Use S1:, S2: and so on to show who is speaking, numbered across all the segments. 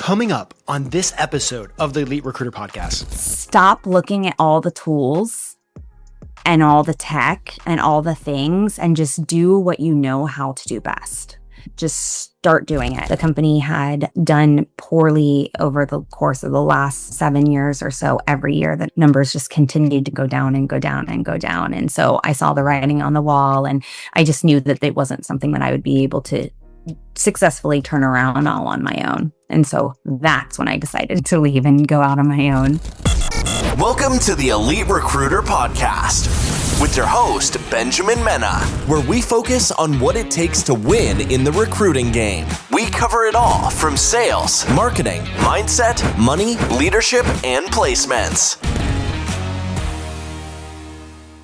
S1: Coming up on this episode of the Elite Recruiter Podcast.
S2: Stop looking at all the tools and all the tech and all the things and just do what you know how to do best. Just start doing it. The company had done poorly over the course of the last 7 years or so. Every year, the numbers just continued to go down and go down and go down. And so I saw the writing on the wall, and I just knew that it wasn't something that I would be able to successfully turn around all on my own. And so that's when I decided to leave and go out on my own.
S3: Welcome to the Elite Recruiter Podcast with your host, Benjamin Mena, where we focus on what it takes to win in the recruiting game. We cover it all from sales, marketing, mindset, money, leadership, and placements.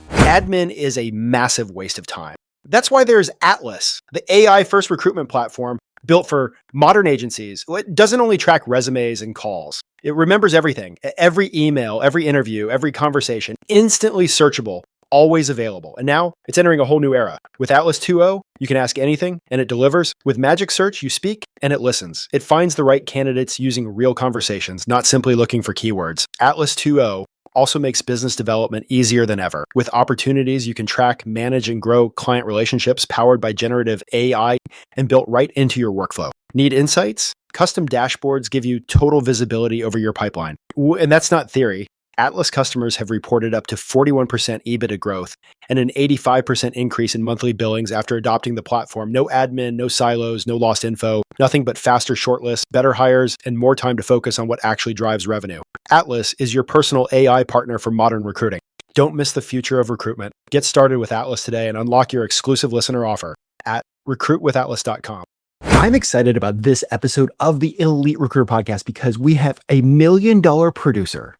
S1: Admin is a massive waste of time. That's why there's Atlas, the AI first recruitment platform built for modern agencies. It doesn't only track resumes and calls. It remembers everything, every email, every interview, every conversation, instantly searchable, always available. And now it's entering a whole new era. With Atlas 2.0, you can ask anything and it delivers. With Magic Search, you speak and it listens. It finds the right candidates using real conversations, not simply looking for keywords. Atlas 2.0 also makes business development easier than ever. With opportunities, you can track, manage, and grow client relationships powered by generative AI and built right into your workflow. Need insights? Custom dashboards give you total visibility over your pipeline. And that's not theory. Atlas customers have reported up to 41% EBITDA growth and an 85% increase in monthly billings after adopting the platform. No admin, no silos, no lost info, nothing but faster shortlists, better hires, and more time to focus on what actually drives revenue. Atlas is your personal AI partner for modern recruiting. Don't miss the future of recruitment. Get started with Atlas today and unlock your exclusive listener offer at recruitwithatlas.com.
S4: I'm excited about this episode of the Elite Recruiter Podcast because we have a $1 million producer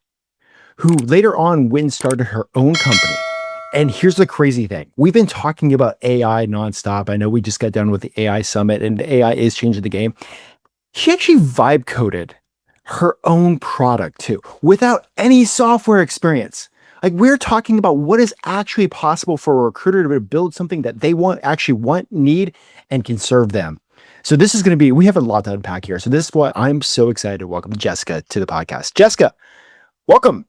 S4: who later on started her own company. And here's the crazy thing. We've been talking about AI nonstop. I know we just got done with the AI summit and AI is changing the game. She actually vibe coded her own product too, without any software experience. Like, we're talking about what is actually possible for a recruiter to build something that they actually want, need, and can serve them. So this is going to be, we have a lot to unpack here. So this is what I'm so excited to welcome Jessica to the podcast. Jessica, welcome.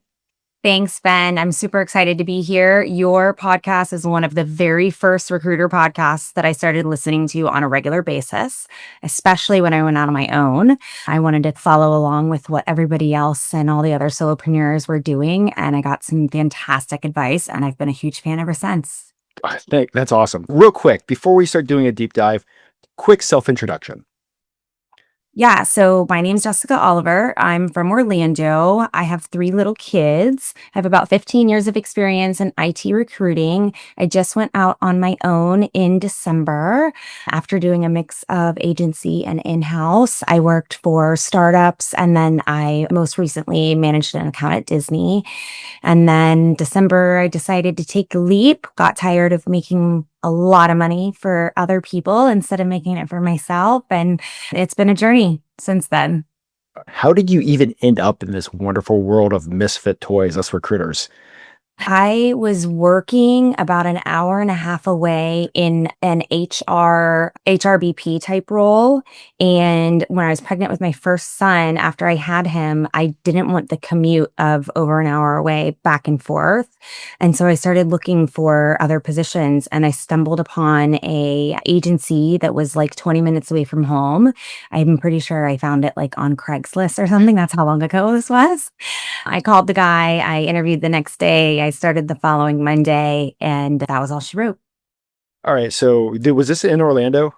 S2: Thanks, Ben. I'm super excited to be here. Your podcast is one of the very first recruiter podcasts that I started listening to on a regular basis, especially when I went out on my own. I wanted to follow along with what everybody else and all the other solopreneurs were doing, and I got some fantastic advice, and I've been a huge fan ever since.
S4: That's awesome. Real quick, before we start doing a deep dive, quick self-introduction.
S2: Yeah, so my name's Jessica Oliver. I'm from Orlando. I have 3 little kids. I have about 15 years of experience in IT recruiting. I just went out on my own in December after doing a mix of agency and in-house. I worked for startups, and then I most recently managed an account at Disney. And then December, I decided to take a leap, got tired of making a lot of money for other people instead of making it for myself. And it's been a journey since then.
S4: How did you even end up in this wonderful world of misfit toys, us recruiters?
S2: I was working about an hour and a half away in an HRBP type role. And when I was pregnant with my first son, after I had him, I didn't want the commute of over an hour away back and forth. And so I started looking for other positions, and I stumbled upon a agency that was like 20 minutes away from home. I'm pretty sure I found it like on Craigslist or something. That's how long ago this was. I called the guy. I interviewed the next day. I started the following Monday, and that was all she wrote.
S4: All right. So was this in Orlando?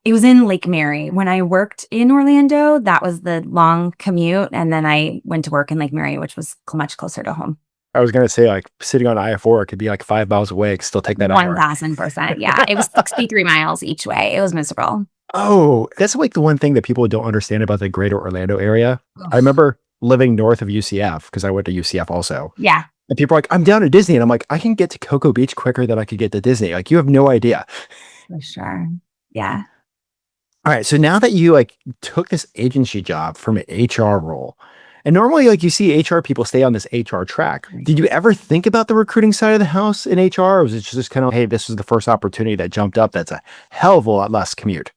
S2: It was in Lake Mary. When I worked in Orlando, that was the long commute. And then I went to work in Lake Mary, which was much closer to home.
S4: I was going to say, like, sitting on I-4, it could be like 5 miles away. It could still take that hour.
S2: 1,000%. Yeah. It was 63 miles each way. It was miserable.
S4: Oh, that's like the one thing that people don't understand about the greater Orlando area. I remember living north of UCF because I went to UCF also.
S2: Yeah.
S4: And people are like, I'm down at Disney. And I'm like, I can get to Cocoa Beach quicker than I could get to Disney. Like, you have no idea.
S2: For sure. Yeah.
S4: All right. So now that you like took this agency job from an HR role, and normally like you see HR people stay on this HR track. Did you ever think about the recruiting side of the house in HR? Or was it just kind of, hey, this is the first opportunity that jumped up that's a hell of a lot less commute?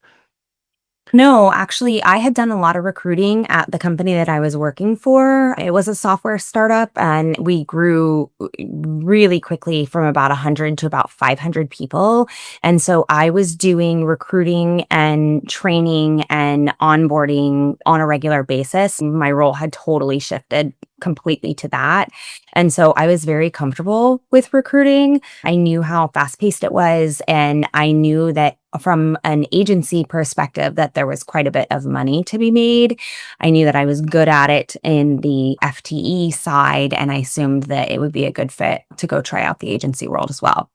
S2: No, actually, I had done a lot of recruiting at the company that I was working for. It was a software startup, and we grew really quickly from about 100 to about 500 people. And so I was doing recruiting and training and onboarding on a regular basis. My role had totally shifted completely to that. And so I was very comfortable with recruiting. I knew how fast paced it was. And I knew that from an agency perspective, that there was quite a bit of money to be made. I knew that I was good at it in the FTE side. And I assumed that it would be a good fit to go try out the agency world as well.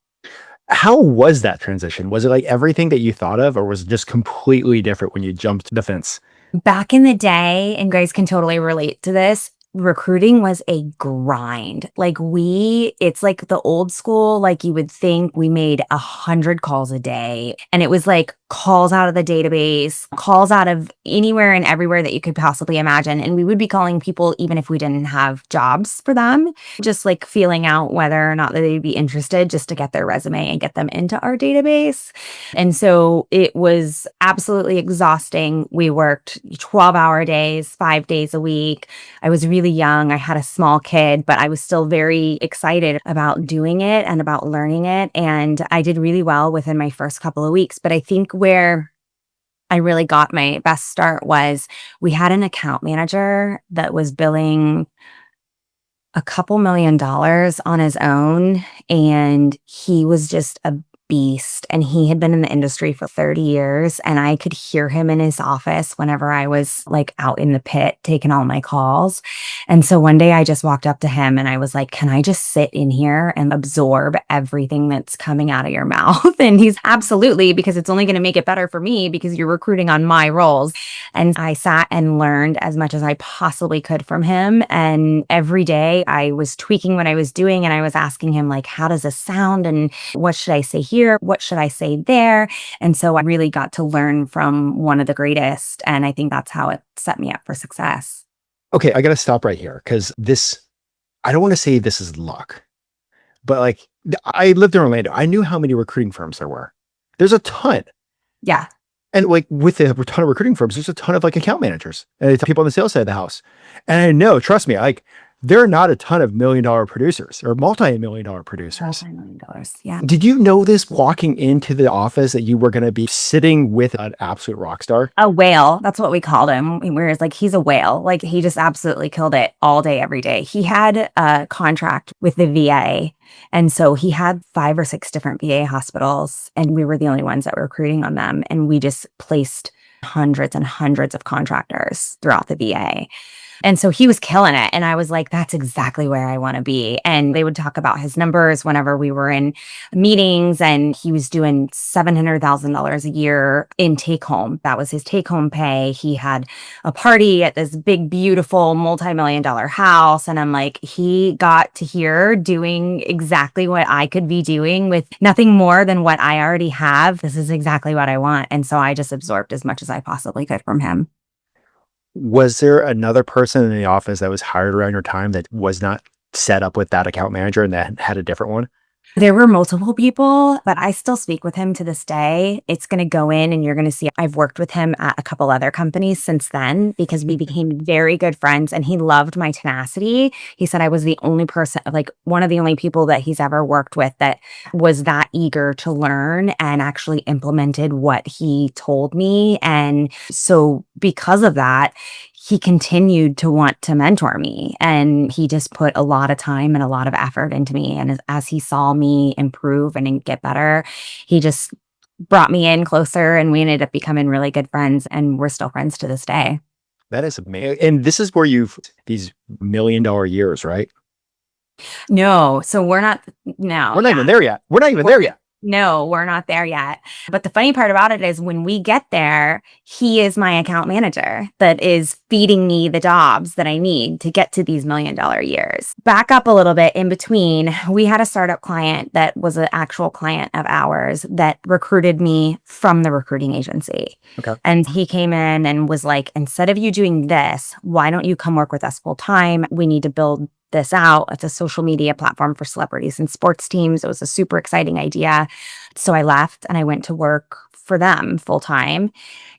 S4: How was that transition? Was it like everything that you thought of, or was it just completely different when you jumped the fence?
S2: Back in the day, and guys can totally relate to this, recruiting was a grind. It's like the old school, like you would think we made 100 calls a day. And it was like calls out of the database, calls out of anywhere and everywhere that you could possibly imagine. And we would be calling people even if we didn't have jobs for them, just like feeling out whether or not they'd be interested just to get their resume and get them into our database. And so it was absolutely exhausting. We worked 12-hour days, 5 days a week. I was really young. I had a small kid, but I was still very excited about doing it and about learning it. And I did really well within my first couple of weeks. But I think where I really got my best start was we had an account manager that was billing a couple $1 million on his own. And he was just a beast. And he had been in the industry for 30 years. And I could hear him in his office whenever I was like out in the pit taking all my calls. And so one day I just walked up to him and I was like, can I just sit in here and absorb everything that's coming out of your mouth? And he's absolutely, because it's only going to make it better for me because you're recruiting on my roles. And I sat and learned as much as I possibly could from him. And every day I was tweaking what I was doing and I was asking him, like, how does this sound? And what should I say here? What should I say there? And so I really got to learn from one of the greatest. And I think that's how it set me up for success.
S4: Okay, I got to stop right here because I don't want to say this is luck, but like I lived in Orlando. I knew how many recruiting firms there were. There's a ton.
S2: Yeah.
S4: And like with a ton of recruiting firms, there's a ton of like account managers and people on the sales side of the house. And I know, trust me, like there are not a ton of $1 million producers or multi-million-dollar producers.
S2: $multi-million. Yeah.
S4: Did you know this walking into the office that you were going to be sitting with an absolute rock star?
S2: A whale. That's what we called him. Whereas like he's a whale. Like he just absolutely killed it all day, every day. He had a contract with the VA. And so he had 5 or 6 different VA hospitals, and we were the only ones that were recruiting on them. And we just placed hundreds and hundreds of contractors throughout the VA. And so he was killing it. And I was like, that's exactly where I want to be. And they would talk about his numbers whenever we were in meetings, and he was doing $700,000 a year in take home. That was his take home pay. He had a party at this big, beautiful multi-million-dollar house. And I'm like, he got to here doing exactly what I could be doing with nothing more than what I already have. This is exactly what I want. And so I just absorbed as much as I possibly could from him.
S4: Was there another person in the office that was hired around your time that was not set up with that account manager and that had a different one?
S2: There were multiple people, but I still speak with him to this day. It's going to go in and you're going to see I've worked with him at a couple other companies since then because we became very good friends and he loved my tenacity. He said I was the only person, like one of the only people that he's ever worked with that was that eager to learn and actually implemented what he told me. And so because of that, he continued to want to mentor me, and he just put a lot of time and a lot of effort into me. And as he saw me improve and get better, he just brought me in closer, and we ended up becoming really good friends, and we're still friends to this day.
S4: That is amazing. And this is where these $1 million years, right?
S2: No, so we're not. No,
S4: We're not even there yet. We're not even there yet.
S2: No, we're not there yet. But the funny part about it is when we get there, he is my account manager that is feeding me the jobs that I need to get to these $1 million years. Back up a little bit in between, we had a startup client that was an actual client of ours that recruited me from the recruiting agency.
S4: Okay.
S2: And he came in and was like, instead of you doing this, why don't you come work with us full time? We need to build this out. It's a social media platform for celebrities and sports teams. It was a super exciting idea. So I left and I went to work for them full time.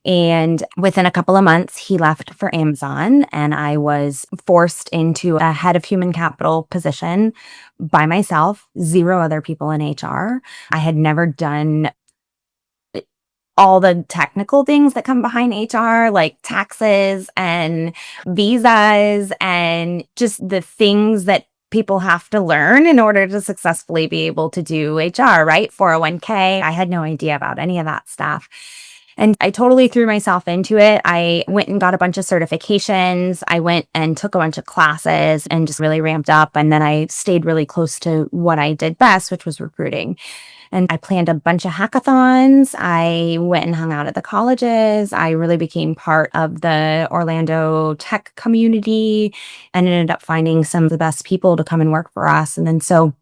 S2: And within a couple of months, he left for Amazon, and I was forced into a head of human capital position by myself, zero other people in HR. I had never done all the technical things that come behind HR, like taxes and visas and just the things that people have to learn in order to successfully be able to do HR, right? 401k. I had no idea about any of that stuff. And I totally threw myself into it. I went and got a bunch of certifications. I went and took a bunch of classes and just really ramped up. And then I stayed really close to what I did best, which was recruiting. And I planned a bunch of hackathons. I went and hung out at the colleges. I really became part of the Orlando tech community and ended up finding some of the best people to come and work for us. And then so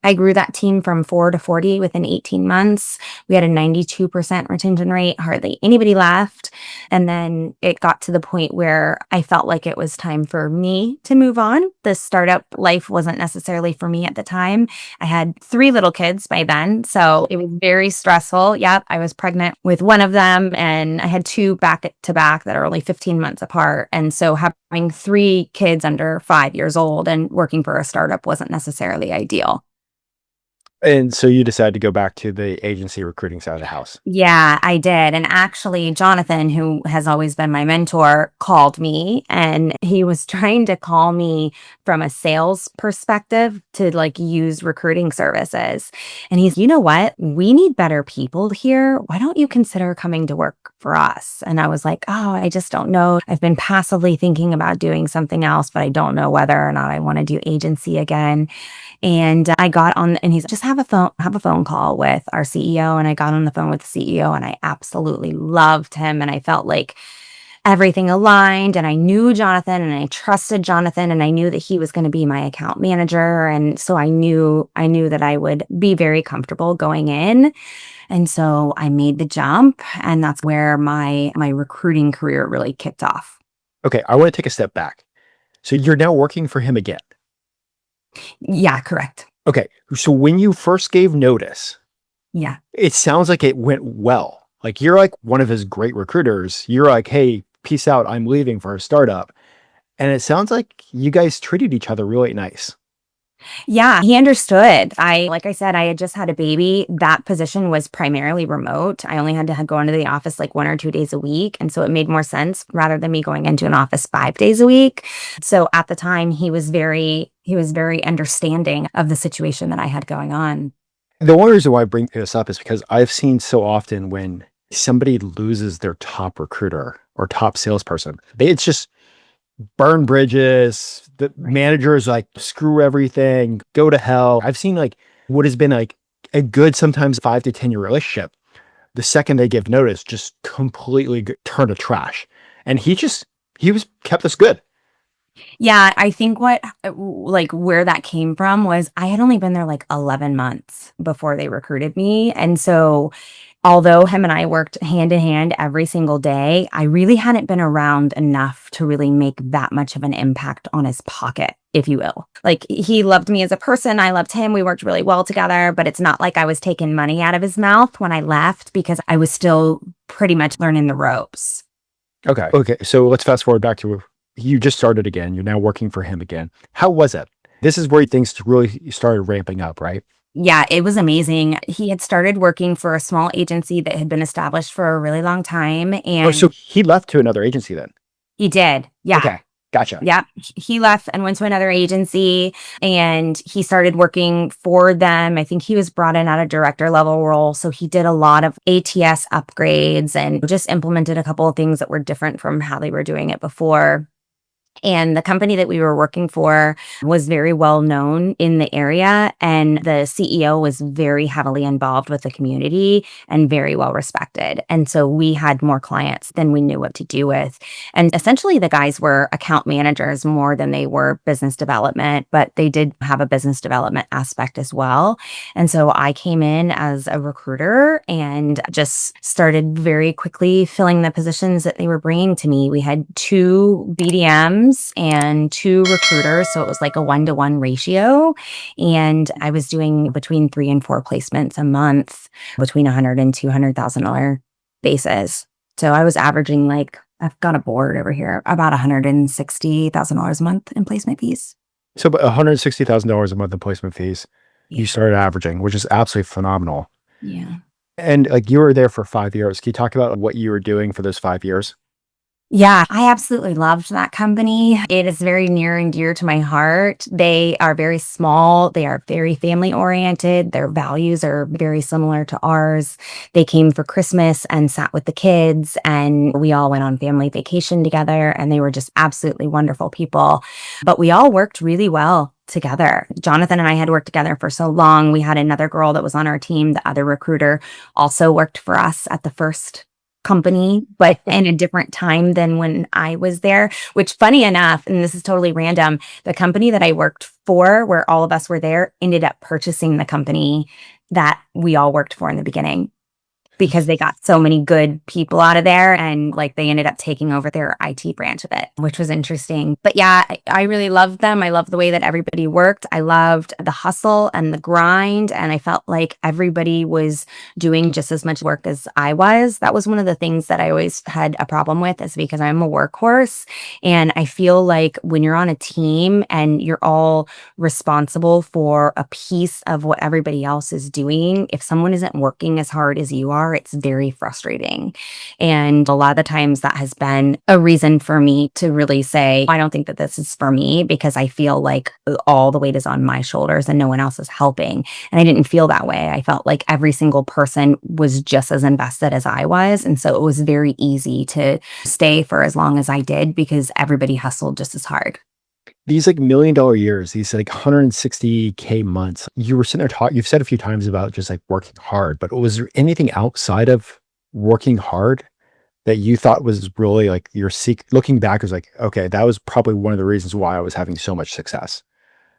S2: I grew that team from 4 to 40 within 18 months. We had a 92% retention rate. Hardly anybody left. And then it got to the point where I felt like it was time for me to move on. The startup life wasn't necessarily for me at the time. I had 3 little kids by then, so it was very stressful. Yep, I was pregnant with one of them, and I had 2 back to back that are only 15 months apart. And so having 3 kids under 5 years old and working for a startup wasn't necessarily ideal.
S4: And so you decided to go back to the agency recruiting side of the house.
S2: Yeah, I did. And actually, Jonathan, who has always been my mentor, called me, and he was trying to call me from a sales perspective to like use recruiting services. And he's, you know what? We need better people here. Why don't you consider coming to work for us? And I was like, oh, I just don't know. I've been passively thinking about doing something else, but I don't know whether or not I want to do agency again. And I got on, and he's just have a phone call with our CEO. And I got on the phone with the CEO, and I absolutely loved him. And I felt like everything aligned, and I knew Jonathan, and I trusted Jonathan, and I knew that he was going to be my account manager. And so I knew that I would be very comfortable going in. And so I made the jump, and that's where my recruiting career really kicked off.
S4: Okay, I want to take a step back. So you're now working for him again.
S2: Yeah, correct.
S4: Okay, so when you first gave notice,
S2: Yeah.
S4: it sounds like it went well. Like you're like one of his great recruiters. You're like, hey, peace out. I'm leaving for a startup. And it sounds like you guys treated each other really nice.
S2: Yeah, he understood. Like I said, I had just had a baby. That position was primarily remote. I only had to go into the office like 1 or 2 days a week. And so it made more sense rather than me going into an office 5 days a week. So at the time, he was very understanding of the situation that I had going on.
S4: The only reason why I bring this up is because I've seen so often when somebody loses their top recruiter or top salesperson, it's just burn bridges. The managers like screw everything, go to hell. I've seen like what has been like a good, sometimes 5 to 10 year relationship. The second they give notice, just completely turn to trash. And he kept us good.
S2: Yeah, I think where that came from was I had only been there like 11 months before they recruited me. And so although him and I worked hand in hand every single day, I really hadn't been around enough to really make that much of an impact on his pocket, if you will. Like he loved me as a person. I loved him. We worked really well together, but it's not like I was taking money out of his mouth when I left because I was still pretty much learning the ropes.
S4: Okay. So let's fast forward back to you just started again. You're now working for him again. How was it? This is where things really started ramping up, right?
S2: Yeah, it was amazing. He had started working for a small agency that had been established for a really long time. And
S4: so he left to another agency then?
S2: He did. Yeah.
S4: Okay. Gotcha.
S2: Yeah. He left and went to another agency, and he started working for them. I think he was brought in at a director level role. So he did a lot of ATS upgrades and just implemented a couple of things that were different from how they were doing it before. And the company that we were working for was very well known in the area. And the CEO was very heavily involved with the community and very well respected. And so we had more clients than we knew what to do with. And essentially the guys were account managers more than they were business development, but they did have a business development aspect as well. And so I came in as a recruiter and just started very quickly filling the positions that they were bringing to me. We had 2 BDMs AMs and 2 recruiters. So it was like a 1-to-1 ratio. And I was doing between 3 and 4 placements a month between $100,000 and $200,000 basis. So I was averaging like, I've got a board over here, about $160,000 a month in placement fees.
S4: So about $160,000 a month in placement fees, you started averaging, which is absolutely phenomenal.
S2: Yeah.
S4: And like you were there for 5 years. Can you talk about what you were doing for those 5 years?
S2: Yeah, I absolutely loved that company. It is very near and dear to my heart. They are very small. They are very family oriented. Their values are very similar to ours. They came for Christmas and sat with the kids, and we all went on family vacation together, and they were just absolutely wonderful people. But we all worked really well together. Jonathan and I had worked together for so long. We had another girl that was on our team, the other recruiter, also worked for us at the first company, but in a different time than when I was there, which funny enough, and this is totally random, the company that I worked for, where all of us were there, ended up purchasing the company that we all worked for in the beginning, because they got so many good people out of there, and like they ended up taking over their IT branch of it, which was interesting. But yeah, I really loved them. I loved the way that everybody worked. I loved the hustle and the grind, and I felt like everybody was doing just as much work as I was. That was one of the things that I always had a problem with, is because I'm a workhorse, and I feel like when you're on a team and you're all responsible for a piece of what everybody else is doing, if someone isn't working as hard as you are, it's very frustrating. And a lot of the times that has been a reason for me to really say, I don't think that this is for me, because I feel like all the weight is on my shoulders and no one else is helping. And I didn't feel that way. I felt like every single person was just as invested as I was. And so it was very easy to stay for as long as I did, because everybody hustled just as hard.
S4: These like $1 million years, these like 160K months, you were sitting there talking, you've said a few times about just like working hard, but was there anything outside of working hard that you thought was really like your looking back was like, okay, that was probably one of the reasons why I was having so much success?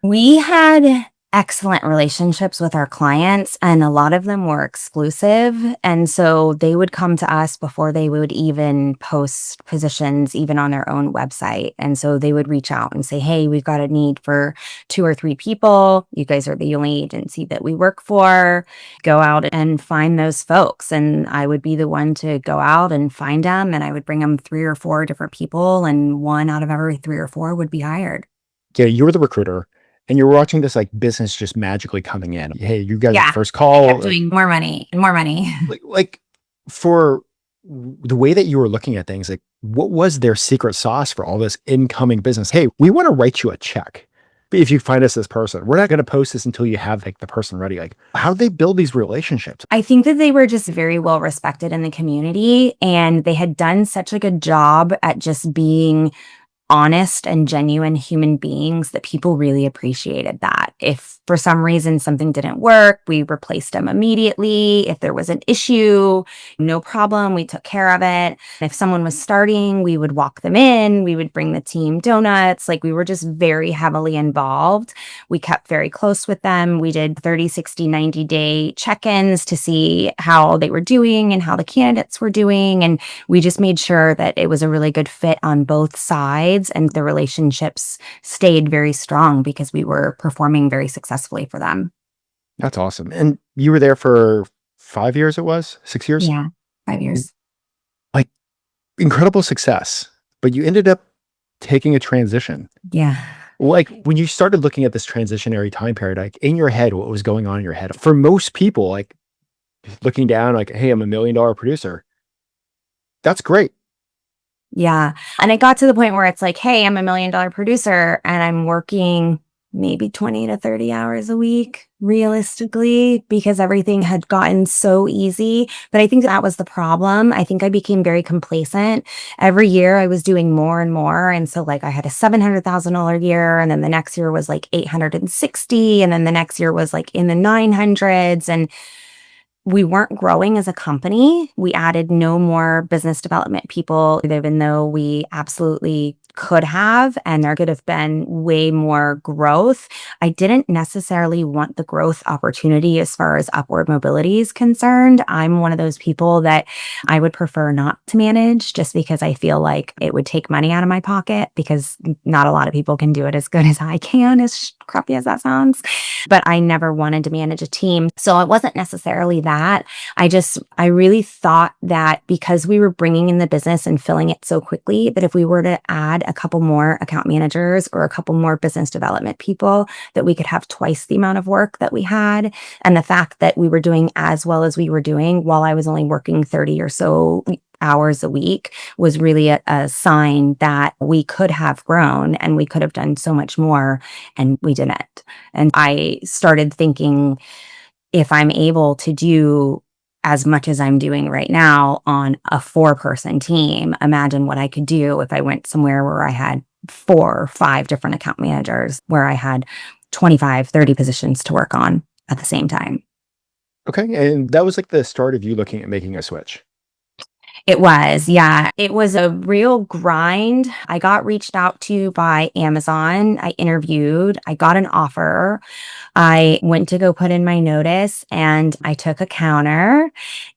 S2: We had excellent relationships with our clients, and a lot of them were exclusive. And so they would come to us before they would even post positions, even on their own website. And so they would reach out and say, hey, we've got a need for 2 or 3 people. You guys are the only agency that we work for. Go out and find those folks. And I would be the one to go out and find them. And I would bring them 3 or 4 different people, and 1 out of every 3 or 4 would be hired.
S4: Yeah, you were the recruiter and you're watching this like business just magically coming in. Hey, you guys
S2: Yeah.
S4: the first
S2: I
S4: call.
S2: kept doing more money and more money.
S4: Like for the way that you were looking at things, like what was their secret sauce for all this incoming business? Hey, we want to write you a check if you find us this person. We're not going to post this until you have like the person ready. Like how do they build these relationships?
S2: I think that they were just very well respected in the community, and they had done such a good job at just being honest and genuine human beings that people really appreciated that. If for some reason something didn't work, we replaced them immediately. If there was an issue, no problem, we took care of it. If someone was starting, we would walk them in, we would bring the team donuts. Like we were just very heavily involved. We kept very close with them. We did 30, 60, 90-day check-ins to see how they were doing and how the candidates were doing. And we just made sure that it was a really good fit on both sides, and the relationships stayed very strong because we were performing very successfully for them.
S4: That's awesome. And you were there for 5 years, it was 6 years?
S2: Yeah, 5 years.
S4: Like incredible success, but you ended up taking a transition.
S2: Yeah.
S4: Like when you started looking at this transitionary time period, like in your head, what was going on in your head? For most people, like looking down, like, hey, I'm $1 million producer. That's great.
S2: Yeah. And it got to the point where it's like, hey, I'm $1 million producer and I'm working maybe 20 to 30 hours a week, realistically, because everything had gotten so easy. But I think that was the problem. I think I became very complacent. Every year I was doing more and more. And so like I had a $700,000 year, and then the next year was like 860, and then the next year was like in the 900s. And we weren't growing as a company. We added no more business development people, even though we absolutely could have, and there could have been way more growth. I didn't necessarily want the growth opportunity as far as upward mobility is concerned. I'm one of those people that I would prefer not to manage just because I feel like it would take money out of my pocket because not a lot of people can do it as good as I can, as crappy as that sounds. But I never wanted to manage a team. So it wasn't necessarily that. I really thought that because we were bringing in the business and filling it so quickly, that if we were to add a couple more account managers or a couple more business development people, that we could have twice the amount of work that we had. And the fact that we were doing as well as we were doing while I was only working 30 or so hours a week was really a sign that we could have grown and we could have done so much more, and we didn't. And I started thinking, if I'm able to do as much as I'm doing right now on a 4-person team, imagine what I could do if I went somewhere where I had 4 or 5 different account managers, where I had 25, 30 positions to work on at the same time.
S4: Okay. And that was like the start of you looking at making a switch.
S2: It was, yeah. It was a real grind. I got reached out to by Amazon. I interviewed, I got an offer. I went to go put in my notice and I took a counter.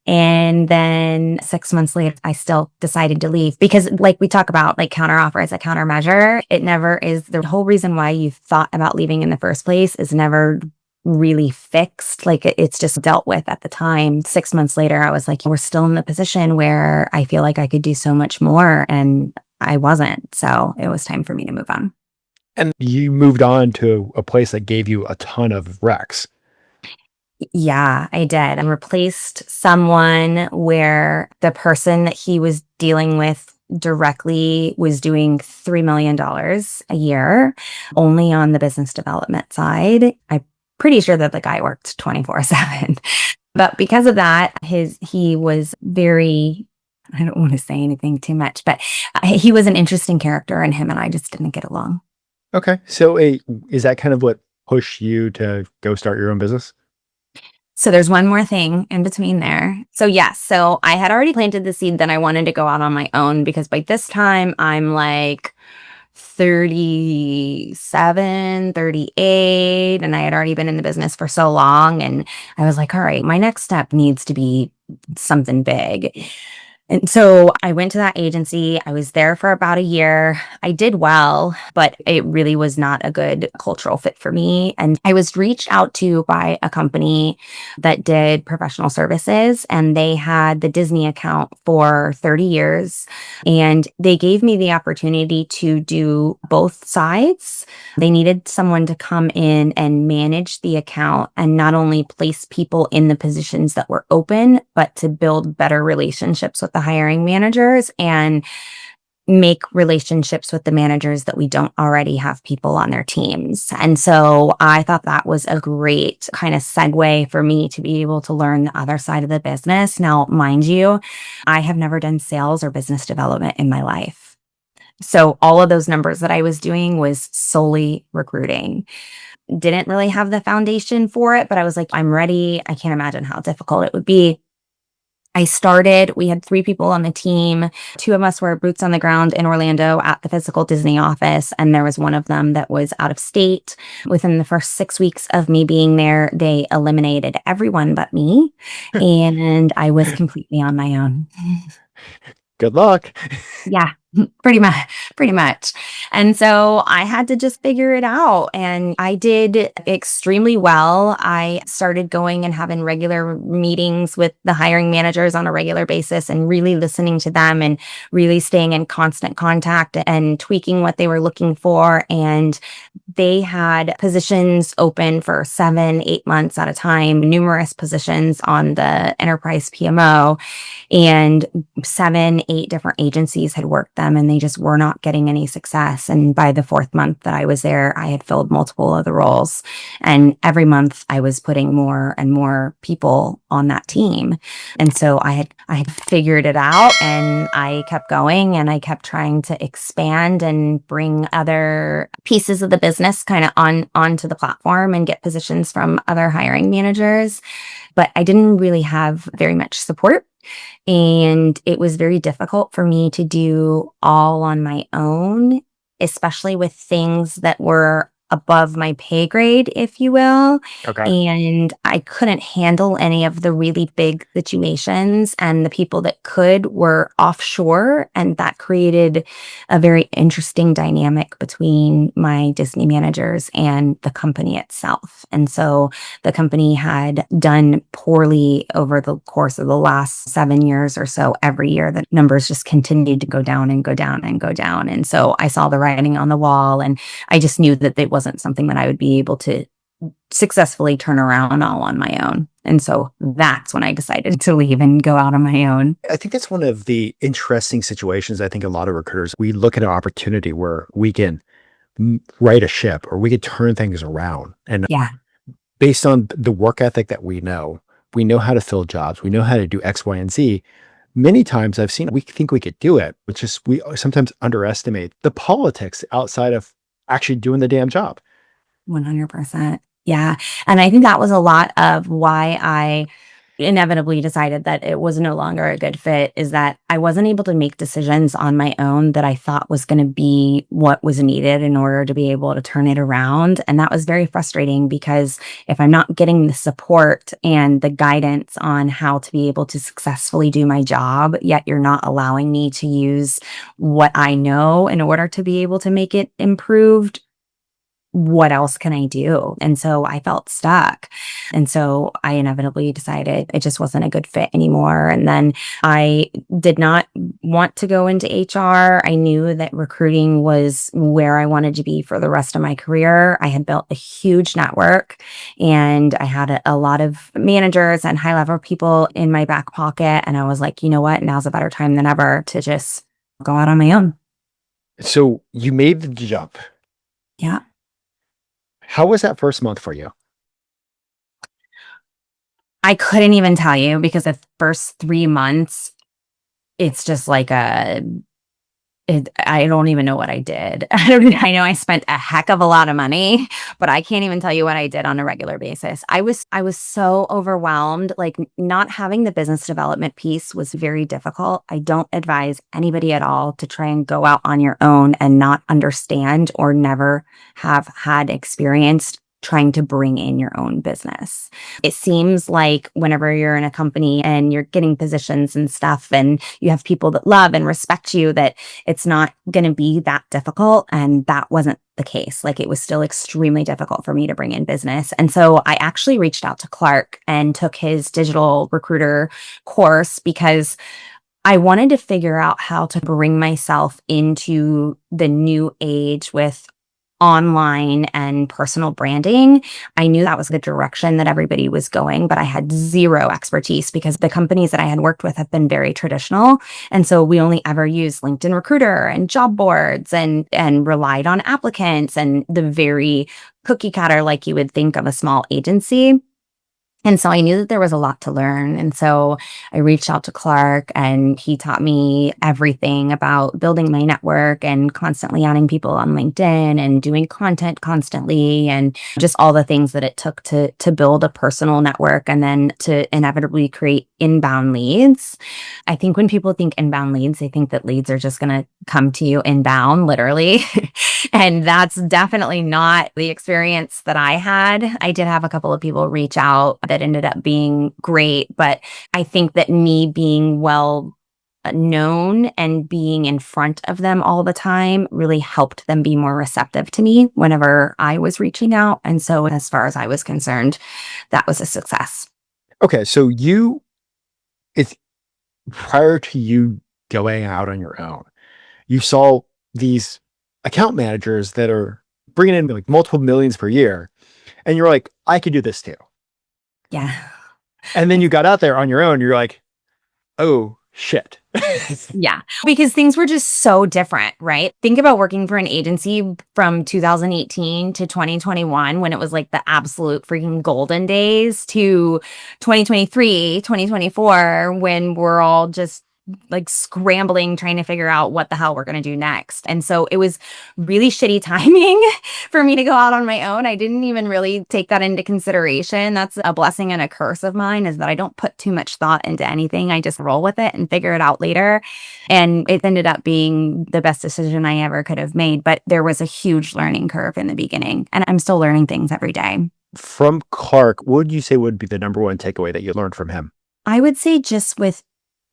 S2: And then 6 months later, I still decided to leave because, like we talk about, like counter offer as a countermeasure, it never is. The whole reason why you thought about leaving in the first place is never really fixed. Like it's just dealt with at the time. 6 months later, I was like, we're still in the position where I feel like I could do so much more. And I wasn't. So it was time for me to move on.
S4: And you moved on to a place that gave you a ton of recs.
S2: Yeah, I did. I replaced someone where the person that he was dealing with directly was doing $3 million a year, only on the business development side. I'm pretty sure that the guy worked 24/7. But because of that, he was very, I don't want to say anything too much, but he was an interesting character, and him and I just didn't get along.
S4: Okay. So is that kind of what pushed you to go start your own business?
S2: So there's one more thing in between there. So yes, so I had already planted the seed that I wanted to go out on my own, because by this time I'm like 37, 38, and I had already been in the business for so long. And I was like, all right, my next step needs to be something big. And so I went to that agency. I was there for about a year. I did well, but it really was not a good cultural fit for me. And I was reached out to by a company that did professional services, and they had the Disney account for 30 years. And they gave me the opportunity to do both sides. They needed someone to come in and manage the account and not only place people in the positions that were open, but to build better relationships with the hiring managers and make relationships with the managers that we don't already have people on their teams. And so I thought that was a great kind of segue for me to be able to learn the other side of the business. Now, mind you, I have never done sales or business development in my life. So all of those numbers that I was doing was solely recruiting. Didn't really have the foundation for it, but I was like, I'm ready. I can't imagine how difficult it would be. We had 3 people on the team. 2 of us were boots on the ground in Orlando at the physical Disney office, and there was one of them that was out of state. Within the first 6 weeks of me being there, they eliminated everyone but me, and I was completely on my own.
S4: Good luck.
S2: Yeah, pretty much. And so I had to just figure it out, and I did extremely well. I started going and having regular meetings with the hiring managers on a regular basis and really listening to them and really staying in constant contact and tweaking what they were looking for. And they had positions open for 7, 8 months at a time, numerous positions on the enterprise PMO, and 7, 8 different agencies had worked them, and they just were not getting any success. And by the 4th month that I was there, I had filled multiple of the roles. And every month I was putting more and more people on that team. And so I had figured it out, and I kept going, and I kept trying to expand and bring other pieces of the business kind of onto the platform and get positions from other hiring managers. But I didn't really have very much support. And it was very difficult for me to do all on my own especially with things that were above my pay grade, if you will.
S4: Okay.
S2: And I couldn't handle any of the really big situations, and the people that could were offshore. And that created a very interesting dynamic between my Disney managers and the company itself. And so the company had done poorly over the course of the last 7 years or so. Every year, the numbers just continued to go down and go down and go down. And so I saw the writing on the wall, and I just knew that it wasn't something that I would be able to successfully turn around all on my own. And so that's when I decided to leave and go out on my own.
S4: I think that's one of the interesting situations. I think a lot of recruiters, we look at an opportunity where we can right a ship or we could turn things around. And
S2: Yeah.
S4: based on the work ethic that we know how to fill jobs, we know how to do X, Y, and Z. Many times I've seen we think we could do it, but just we sometimes underestimate the politics outside of actually doing the damn job.
S2: 100%. Yeah. And I think that was a lot of why I inevitably decided that it was no longer a good fit, is that I wasn't able to make decisions on my own that I thought was going to be what was needed in order to be able to turn it around. And that was very frustrating, because if I'm not getting the support and the guidance on how to be able to successfully do my job, yet you're not allowing me to use what I know in order to be able to make it improved, what else can I do? And so I felt stuck. And so I inevitably decided it just wasn't a good fit anymore. And then I did not want to go into HR. I knew that recruiting was where I wanted to be for the rest of my career. I had built a huge network, and I had a lot of managers and high level people in my back pocket. And I was like, you know what? Now's a better time than ever to just go out on my own.
S4: So you made the jump.
S2: Yeah.
S4: How was that first month for you?
S2: I couldn't even tell you, because the first 3 months, it's just like I don't even know what I did. I know I spent a heck of a lot of money, but I can't even tell you what I did on a regular basis. I was so overwhelmed. Like, not having the business development piece was very difficult. I don't advise anybody at all to try and go out on your own and not understand or never have had experience trying to bring in your own business. It seems like whenever you're in a company and you're getting positions and stuff, and you have people that love and respect you, that it's not going to be that difficult. And that wasn't the case. Like, it was still extremely difficult for me to bring in business. And so I actually reached out to Clark and took his digital recruiter course, because I wanted to figure out how to bring myself into the new age with online and personal branding. I knew that was the direction that everybody was going, but I had zero expertise, because the companies that I had worked with have been very traditional. And so we only ever used LinkedIn Recruiter and job boards, and relied on applicants and the very cookie cutter, like you would think of a small agency. And so I knew that there was a lot to learn. And so I reached out to Clark, and he taught me everything about building my network and constantly adding people on LinkedIn and doing content constantly, and just all the things that it took to build a personal network and then to inevitably create inbound leads. I think when people think inbound leads, they think that leads are just going to come to you inbound, literally. And that's definitely not the experience that I had. I did have a couple of people reach out that ended up being great, but I think that me being well known and being in front of them all the time really helped them be more receptive to me whenever I was reaching out. And so, as far as I was concerned, that was a success.
S4: Okay, so it's prior to you going out on your own, you saw these account managers that are bringing in like multiple millions per year, and you're like, I could do this too.
S2: Yeah.
S4: And then you got out there on your own, you're like, oh shit.
S2: Yeah, because things were just so different, right? Think about working for an agency from 2018 to 2021, when it was like the absolute freaking golden days, to 2023, 2024, when we're all just like scrambling, trying to figure out what the hell we're going to do next. And so it was really shitty timing for me to go out on my own. I didn't even really take that into consideration. That's a blessing and a curse of mine, is that I don't put too much thought into anything. I just roll with it and figure it out later. And it ended up being the best decision I ever could have made. But there was a huge learning curve in the beginning, and I'm still learning things every day.
S4: From Clark, what would you say would be the number one takeaway that you learned from him?
S2: I would say just with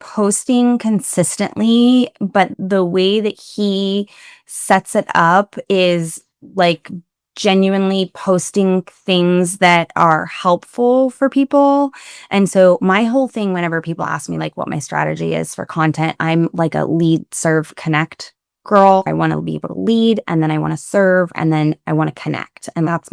S2: posting consistently, but the way that he sets it up is like genuinely posting things that are helpful for people. And so my whole thing, whenever people ask me like what my strategy is for content, I'm like a lead, serve, connect girl. I want to be able to lead, and then I want to serve, and then I want to connect. And that's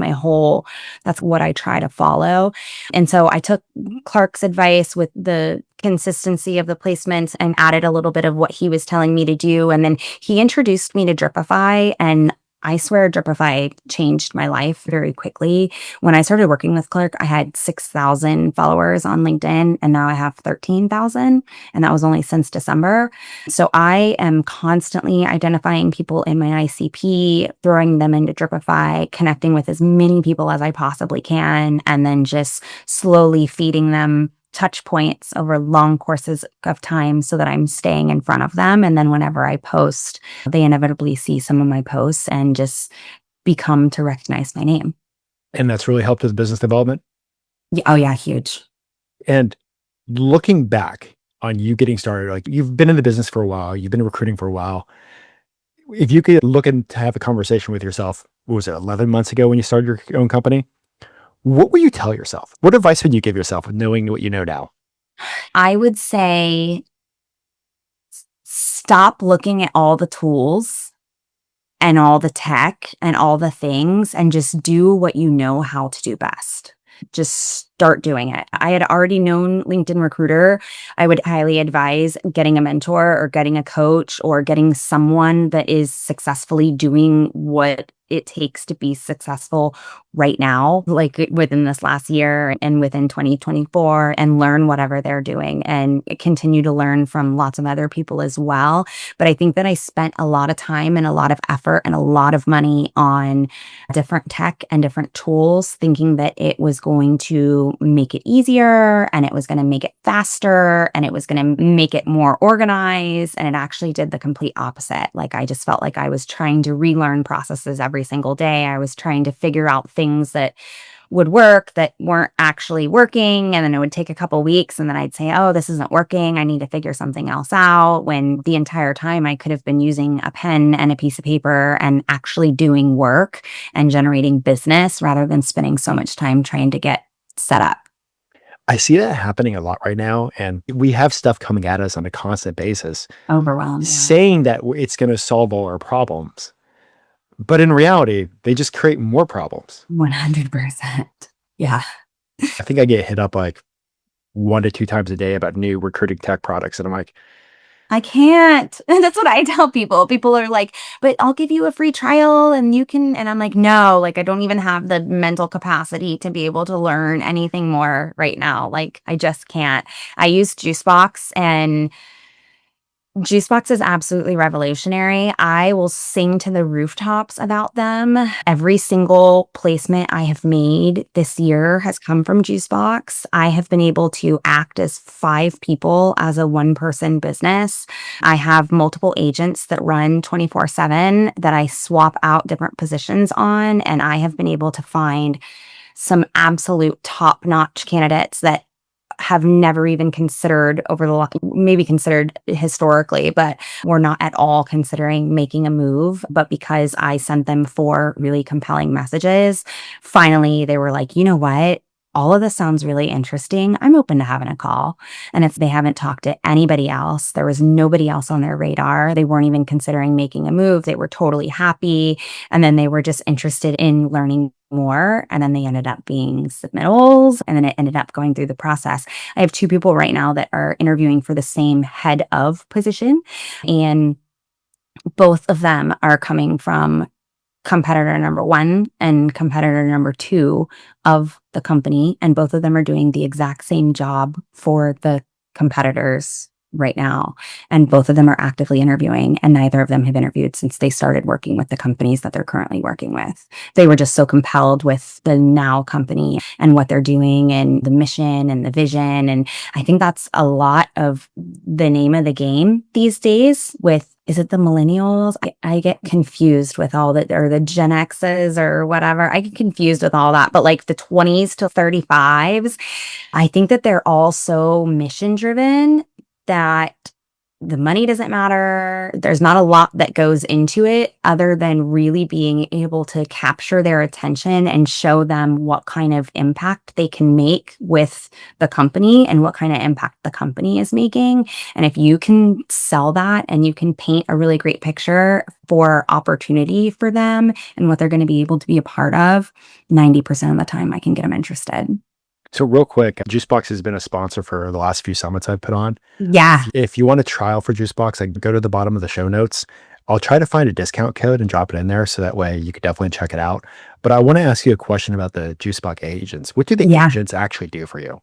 S2: what I try to follow. And so I took Clark's advice with the consistency of the placements and added a little bit of what he was telling me to do. And then he introduced me to Dripify, and I swear Dripify changed my life very quickly. When I started working with Clark, I had 6,000 followers on LinkedIn, and now I have 13,000. And that was only since December. So I am constantly identifying people in my ICP, throwing them into Dripify, connecting with as many people as I possibly can, and then just slowly feeding them touch points over long courses of time so that I'm staying in front of them. And then whenever I post, they inevitably see some of my posts and just become to recognize my name.
S4: And that's really helped with business development?
S2: Yeah, oh yeah, huge.
S4: And looking back on you getting started, like you've been in the business for a while, you've been recruiting for a while. If you could look and to have a conversation with yourself, what was it, 11 months ago when you started your own company? What would you tell yourself? What advice would you give yourself with knowing what you know now?
S2: I would say stop looking at all the tools and all the tech and all the things, and just do what you know how to do best. Just start doing it. I had already known LinkedIn Recruiter. I would highly advise getting a mentor or getting a coach or getting someone that is successfully doing what it takes to be successful right now, like within this last year and within 2024, and learn whatever they're doing and continue to learn from lots of other people as well. But I think that I spent a lot of time and a lot of effort and a lot of money on different tech and different tools, thinking that it was going to make it easier and it was going to make it faster and it was going to make it more organized. And it actually did the complete opposite. Like I just felt like I was trying to relearn processes every single day. I was trying to figure out things that would work that weren't actually working. And then it would take a couple weeks and then I'd say, oh, this isn't working. I need to figure something else out. When the entire time I could have been using a pen and a piece of paper and actually doing work and generating business rather than spending so much time trying to get set up.
S4: I see that happening a lot right now. And we have stuff coming at us on a constant basis,
S2: Overwhelmed.
S4: saying that it's going to solve all our problems. But in reality, they just create more problems.
S2: 100%. Yeah.
S4: I think I get hit up like 1 to 2 times a day about new recruiting tech products. And I'm like,
S2: I can't. That's what I tell people. People are like, but I'll give you a free trial and you can, and I'm like, no, like I don't even have the mental capacity to be able to learn anything more right now. Like I just can't. I use Juicebox, and Juicebox is absolutely revolutionary. I will sing to the rooftops about them. Every single placement I have made this year has come from Juicebox. I have been able to act as 5 people as a one-person business. I have multiple agents that run 24/7 that I swap out different positions on, and I have been able to find some absolute top-notch candidates that have never even considered maybe considered historically, but were not at all considering making a move. But because I sent them 4 really compelling messages, finally they were like, you know what? All of this sounds really interesting. I'm open to having a call. And if they haven't talked to anybody else, there was nobody else on their radar. They weren't even considering making a move. They were totally happy. And then they were just interested in learning more. And then they ended up being submittals. And then it ended up going through the process. I have 2 people right now that are interviewing for the same head of position. And both of them are coming from competitor number 1 and competitor number 2 of the company. And both of them are doing the exact same job for the competitors right now. And both of them are actively interviewing, and neither of them have interviewed since they started working with the companies that they're currently working with. They were just so compelled with the Now company and what they're doing and the mission and the vision. And I think that's a lot of the name of the game these days with, is it the millennials? I get confused with all that, or the Gen X's or whatever. I get confused with all that. But like the 20s to 35s, I think that they're all so mission driven that the money doesn't matter. There's not a lot that goes into it other than really being able to capture their attention and show them what kind of impact they can make with the company and what kind of impact the company is making. And if you can sell that and you can paint a really great picture for opportunity for them and what they're going to be able to be a part of, 90% of the time I can get them interested.
S4: So real quick, Juicebox has been a sponsor for the last few summits I've put on.
S2: Yeah.
S4: If you want a trial for Juicebox, go to the bottom of the show notes. I'll try to find a discount code and drop it in there so that way you could definitely check it out. But I want to ask you a question about the Juicebox agents. What do the agents actually do for you?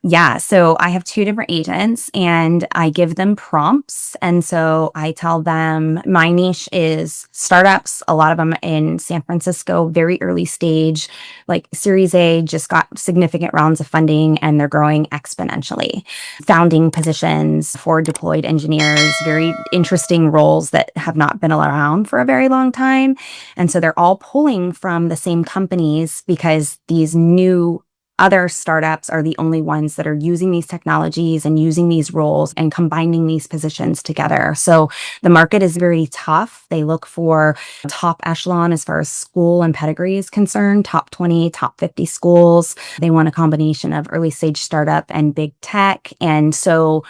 S2: Yeah. So I have 2 different agents and I give them prompts. And so I tell them my niche is startups, a lot of them in San Francisco, very early stage, like Series A, just got significant rounds of funding and they're growing exponentially. Founding positions, forward deployed engineers, very interesting roles that have not been around for a very long time. And so they're all pulling from the same companies because these new other startups are the only ones that are using these technologies and using these roles and combining these positions together. So the market is very tough. They look for top echelon as far as school and pedigree is concerned, top 20, top 50 schools. They want a combination of early stage startup and big tech. And so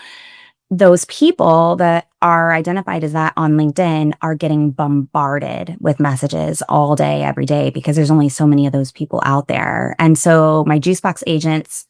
S2: those people that are identified as that on LinkedIn are getting bombarded with messages all day, every day, because there's only so many of those people out there. And so my Juicebox agents,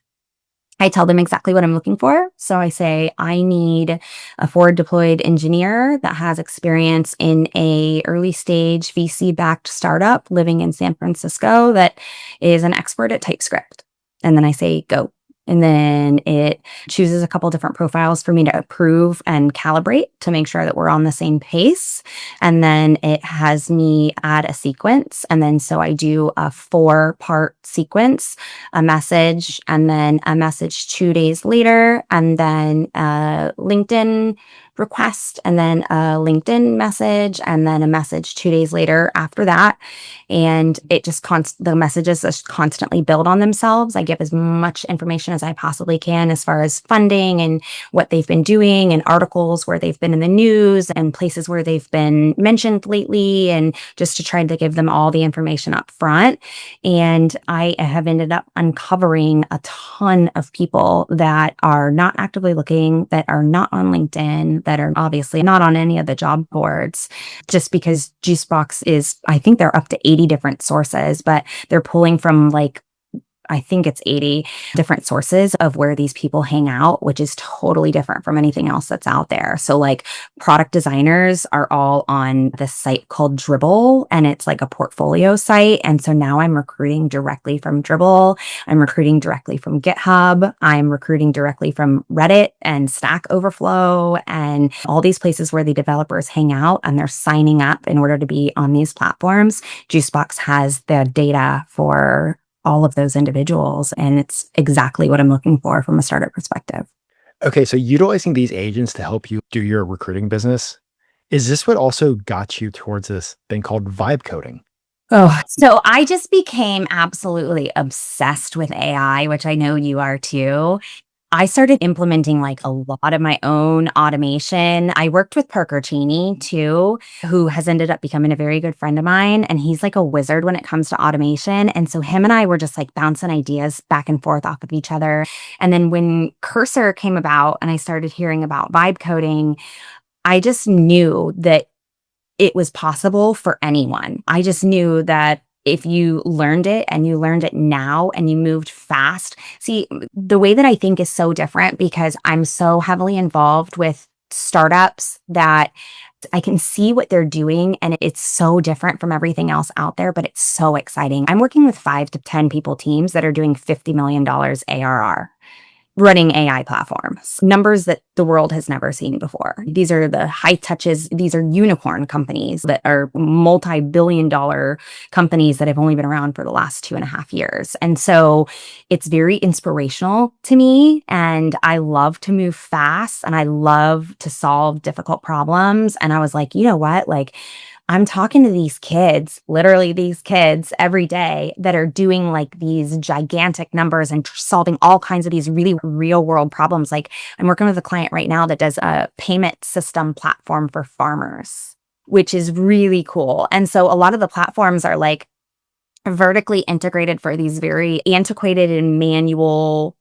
S2: I tell them exactly what I'm looking for. So I say, I need a forward deployed engineer that has experience in a early stage VC backed startup living in San Francisco that is an expert at TypeScript. And then I say, go. And then it chooses a couple different profiles for me to approve and calibrate to make sure that we're on the same pace. And then it has me add a sequence. And then so I do a 4-part sequence, a message, and then a message 2 days later, and then a LinkedIn request, and then a LinkedIn message, and then a message 2 days later after that. And it just the messages just constantly build on themselves. I give as much information as I possibly can as far as funding and what they've been doing and articles where they've been in the news and places where they've been mentioned lately, and just to try to give them all the information up front. And I have ended up uncovering a ton of people that are not actively looking, that are not on LinkedIn, that are obviously not on any of the job boards, just because Juicebox is, I think they're up to 80 different sources, but they're pulling from I think it's 80 different sources of where these people hang out, which is totally different from anything else that's out there. So like product designers are all on this site called Dribbble, and it's like a portfolio site. And so now I'm recruiting directly from Dribbble. I'm recruiting directly from GitHub. I'm recruiting directly from Reddit and Stack Overflow and all these places where the developers hang out and they're signing up in order to be on these platforms. Juicebox has the data for all of those individuals. And it's exactly what I'm looking for from a startup perspective.
S4: Okay, so utilizing these agents to help you do your recruiting business, is this what also got you towards this thing called vibe coding?
S2: Oh, so I just became absolutely obsessed with AI, which I know you are too. I started implementing like a lot of my own automation. I worked with Parker Cheney too, who has ended up becoming a very good friend of mine. And he's like a wizard when it comes to automation. And so him and I were just like bouncing ideas back and forth off of each other. And then when Cursor came about and I started hearing about vibe coding, I just knew that it was possible for anyone. I just knew that if you learned it and you learned it now and you moved fast. See, the way that I think is so different because I'm so heavily involved with startups that I can see what they're doing and it's so different from everything else out there, but it's so exciting. I'm working with 5 to 10 people teams that are doing $50 million ARR. running AI platforms, numbers that the world has never seen before. These are the high touches. These are unicorn companies that are multi-billion-dollar companies that have only been around for the last 2.5 years. And so it's very inspirational to me. And I love to move fast and I love to solve difficult problems. And I was like, you know what? Like, I'm talking to these kids, literally these kids every day that are doing like these gigantic numbers and solving all kinds of these really real world problems. Like I'm working with a client right now that does a payment system platform for farmers, which is really cool. And so a lot of the platforms are like vertically integrated for these very antiquated and manual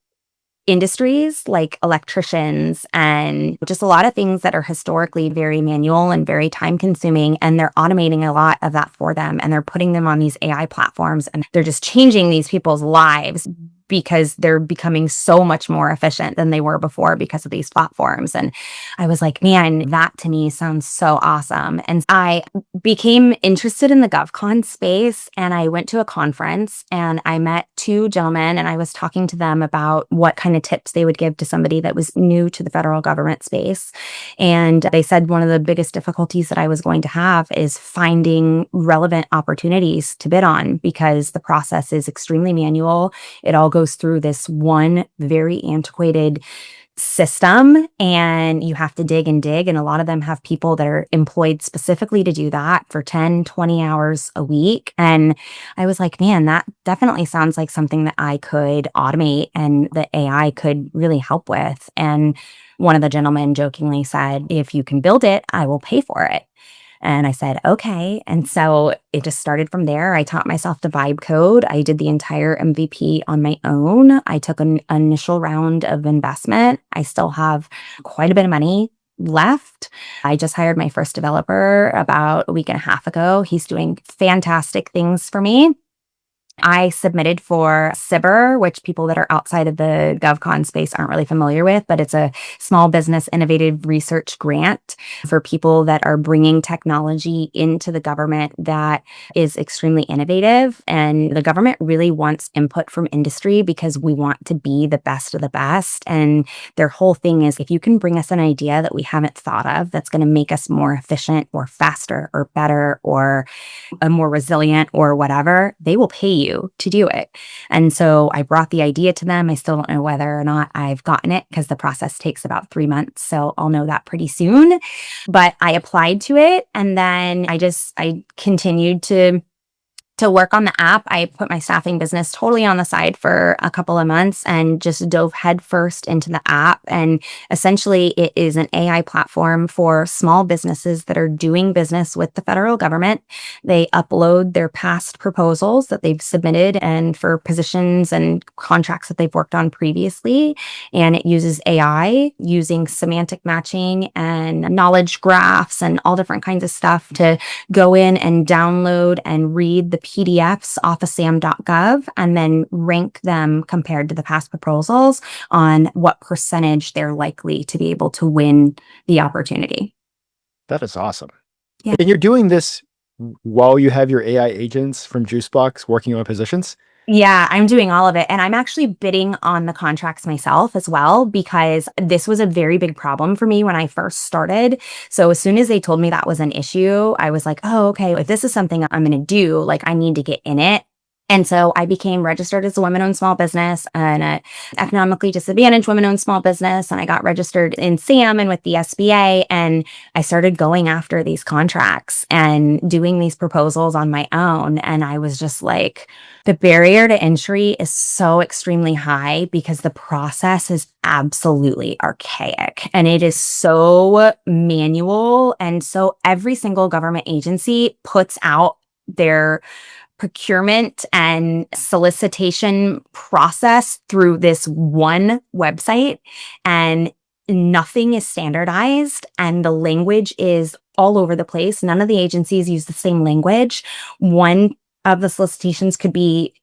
S2: industries like electricians and just a lot of things that are historically very manual and very time consuming. And they're automating a lot of that for them. And they're putting them on these AI platforms and they're just changing these people's lives because they're becoming so much more efficient than they were before because of these platforms. And I was like, man, that to me sounds so awesome. And I became interested in the GovCon space and I went to a conference and I met two gentlemen and I was talking to them about what kind of tips they would give to somebody that was new to the federal government space. And they said one of the biggest difficulties that I was going to have is finding relevant opportunities to bid on because the process is extremely manual. It all goes through this one very antiquated system and you have to dig and dig. And a lot of them have people that are employed specifically to do that for 10, 20 hours a week. And I was like, man, that definitely sounds like something that I could automate and the AI could really help with. And one of the gentlemen jokingly said, if you can build it, I will pay for it. And I said, okay. And so it just started from there. I taught myself to vibe code. I did the entire MVP on my own. I took an initial round of investment. I still have quite a bit of money left. I just hired my first developer about a week and a half ago. He's doing fantastic things for me. I submitted for SIBR, which people that are outside of the GovCon space aren't really familiar with, but it's a small business innovative research grant for people that are bringing technology into the government that is extremely innovative. And the government really wants input from industry because we want to be the best of the best. And their whole thing is if you can bring us an idea that we haven't thought of that's going to make us more efficient or faster or better or more resilient or whatever, they will pay you to do it. And so I brought the idea to them. I still don't know whether or not I've gotten it because the process takes about 3 months. So I'll know that pretty soon. But I applied to it and then I continued to work on the app. I put my staffing business totally on the side for a couple of months and just dove headfirst into the app. And essentially, it is an AI platform for small businesses that are doing business with the federal government. They upload their past proposals that they've submitted and for positions and contracts that they've worked on previously. And it uses AI using semantic matching and knowledge graphs and all different kinds of stuff to go in and download and read the PDFs off of sam.gov and then rank them compared to the past proposals on what percentage they're likely to be able to win the opportunity.
S4: That is awesome.
S2: Yeah.
S4: And you're doing this while you have your AI agents from Juicebox working on positions?
S2: Yeah, I'm doing all of it. And I'm actually bidding on the contracts myself as well, because this was a very big problem for me when I first started. So as soon as they told me that was an issue, I was like, oh, okay, if this is something I'm going to do, like I need to get in it. And so I became registered as a women-owned small business and an economically disadvantaged women-owned small business. And I got registered in SAM and with the SBA. And I started going after these contracts and doing these proposals on my own. And I was just like, the barrier to entry is so extremely high because the process is absolutely archaic and it is so manual. And so every single government agency puts out their procurement and solicitation process through this one website, and nothing is standardized and the language is all over the place. None of the agencies use the same language. One of the solicitations could be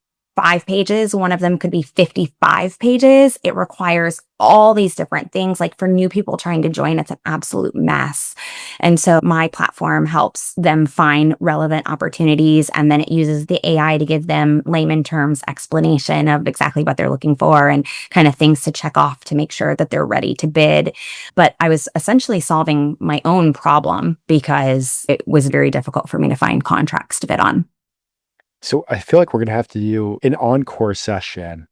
S2: 5 pages. One of them could be 55 pages. It requires all these different things. Like for new people trying to join, it's an absolute mess. And so my platform helps them find relevant opportunities. And then it uses the AI to give them layman terms explanation of exactly what they're looking for and kind of things to check off to make sure that they're ready to bid. But I was essentially solving my own problem because it was very difficult for me to find contracts to bid on.
S4: So I feel like we're going to have to do an encore session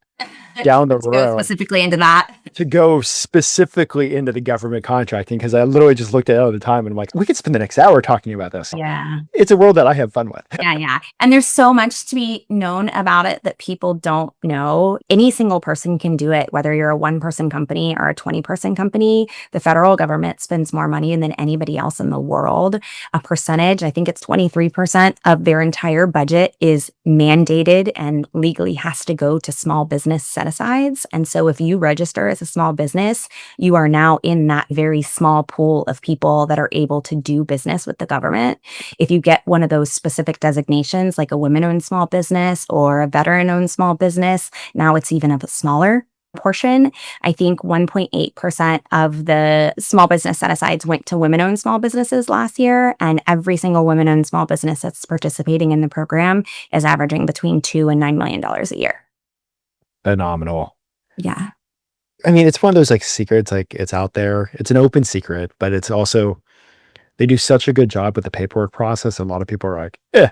S4: down the
S2: Go
S4: road
S2: specifically into that.
S4: to go specifically into the government contracting, because I literally just looked at it all the time and I'm like, we could spend the next hour talking about this.
S2: Yeah.
S4: It's a world that I have fun with.
S2: Yeah. And there's so much to be known about it that people don't know. Any single person can do it, whether you're a 1-person company or a 20-person company. The federal government spends more money than anybody else in the world. A percentage, I think it's 23% of their entire budget is mandated and legally has to go to small business set-asides. And so if you register as a small business, you are now in that very small pool of people that are able to do business with the government. If you get one of those specific designations, like a women-owned small business or a veteran-owned small business, now it's even a smaller portion. I think 1.8% of the small business set-asides went to women-owned small businesses last year, and every single women-owned small business that's participating in the program is averaging between $2 and $9 million a year.
S4: Phenomenal.
S2: Yeah.
S4: I mean, it's one of those like secrets, like it's out there. It's an open secret, but it's also, they do such a good job with the paperwork process. A lot of people are like,
S2: Yeah,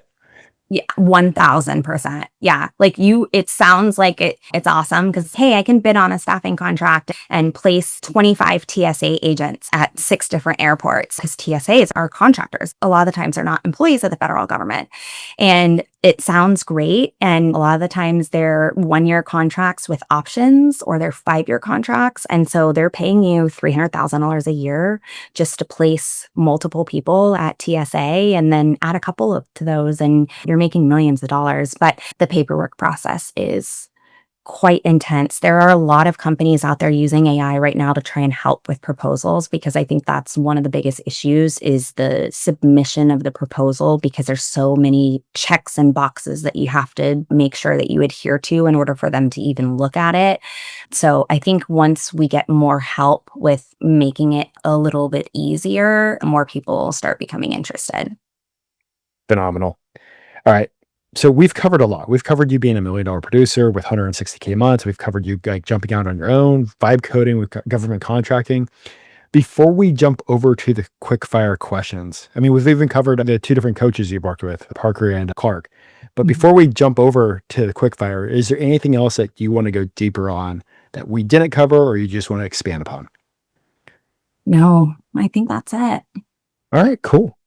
S2: 1000%. Yeah. Like it sounds like it's awesome because, hey, I can bid on a staffing contract and place 25 TSA agents at 6 different airports because TSAs are contractors. A lot of the times they're not employees of the federal government. And it sounds great. And a lot of the times they're 1-year contracts with options or they're 5-year contracts. And so they're paying you $300,000 a year just to place multiple people at TSA and then add a couple to those and you're making millions of dollars. But the paperwork process is quite intense. There are a lot of companies out there using AI right now to try and help with proposals because I think that's one of the biggest issues is the submission of the proposal because there's so many checks and boxes that you have to make sure that you adhere to in order for them to even look at it. So I think once we get more help with making it a little bit easier, more people will start becoming interested.
S4: phenomenal. All right. So we've covered a lot. We've covered you being $1 million producer with 160K months. We've covered you like jumping out on your own, vibe coding with government contracting. Before we jump over to the quick fire questions, I mean, we've even covered the 2 different coaches you've worked with, Parker and Clark. But before we jump over to the quick fire, is there anything else that you want to go deeper on that we didn't cover or you just want to expand upon?
S2: No, I think that's it.
S4: All right, cool.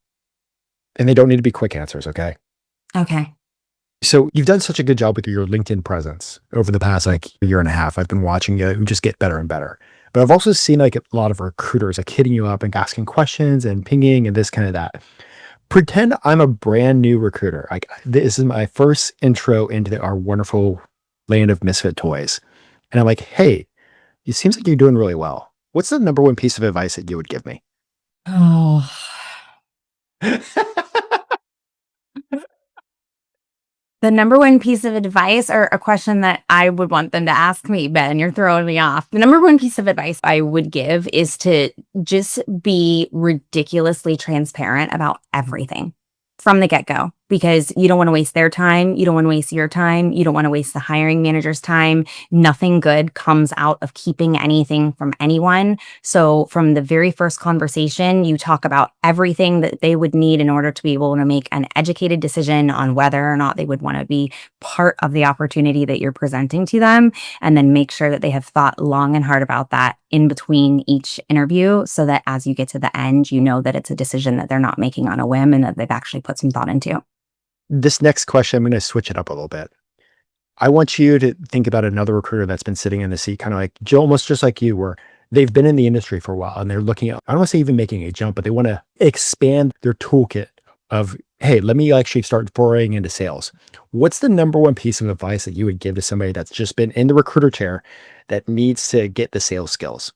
S4: And they don't need to be quick answers, okay?
S2: Okay.
S4: So you've done such a good job with your LinkedIn presence over the past like year and a half. I've been watching you just get better and better. But I've also seen like a lot of recruiters like hitting you up and asking questions and pinging and this kind of that. Pretend I'm a brand new recruiter. Like this is my first intro into our wonderful land of misfit toys. And I'm like, hey, it seems like you're doing really well. What's the number one piece of advice that you would give me?
S2: Oh. The number one piece of advice or a question that I would want them to ask me, Ben, you're throwing me off. The number one piece of advice I would give is to just be ridiculously transparent about everything from the get-go, because you don't want to waste their time. You don't want to waste your time. You don't want to waste the hiring manager's time. Nothing good comes out of keeping anything from anyone. So from the very first conversation, you talk about everything that they would need in order to be able to make an educated decision on whether or not they would want to be part of the opportunity that you're presenting to them. And then make sure that they have thought long and hard about that in between each interview so that as you get to the end, you know that it's a decision that they're not making on a whim and that they've actually put some thought into.
S4: This next question, I'm going to switch it up a little bit. I want you to think about another recruiter that's been sitting in the seat, kind of like almost just like you, where they've been in the industry for a while and they're looking at, I don't want to say even making a jump, but they want to expand their toolkit of, hey, let me actually start foraying into sales. What's the number one piece of advice that you would give to somebody that's just been in the recruiter chair that needs to get the sales skills?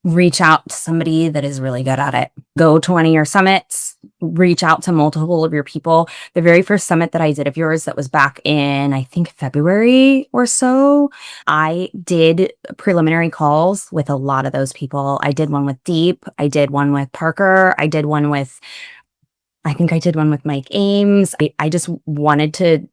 S2: reach out to somebody that is really good at it. Go to one of your summits, reach out to multiple of your people. The very first summit that I did of yours that was back in, I think, February or so, I did preliminary calls with a lot of those people. I did one with Deep. I did one with Parker. I think I did one with Mike Ames. I just wanted to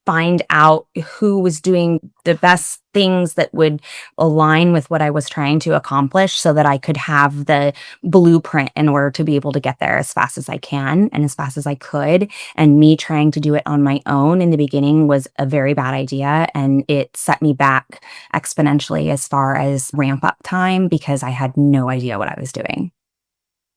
S2: find out who was doing the best things that would align with what I was trying to accomplish so that I could have the blueprint in order to be able to get there as fast as I can and as fast as I could. And me trying to do it on my own in the beginning was a very bad idea. And it set me back exponentially as far as ramp up time because I had no idea what I was doing.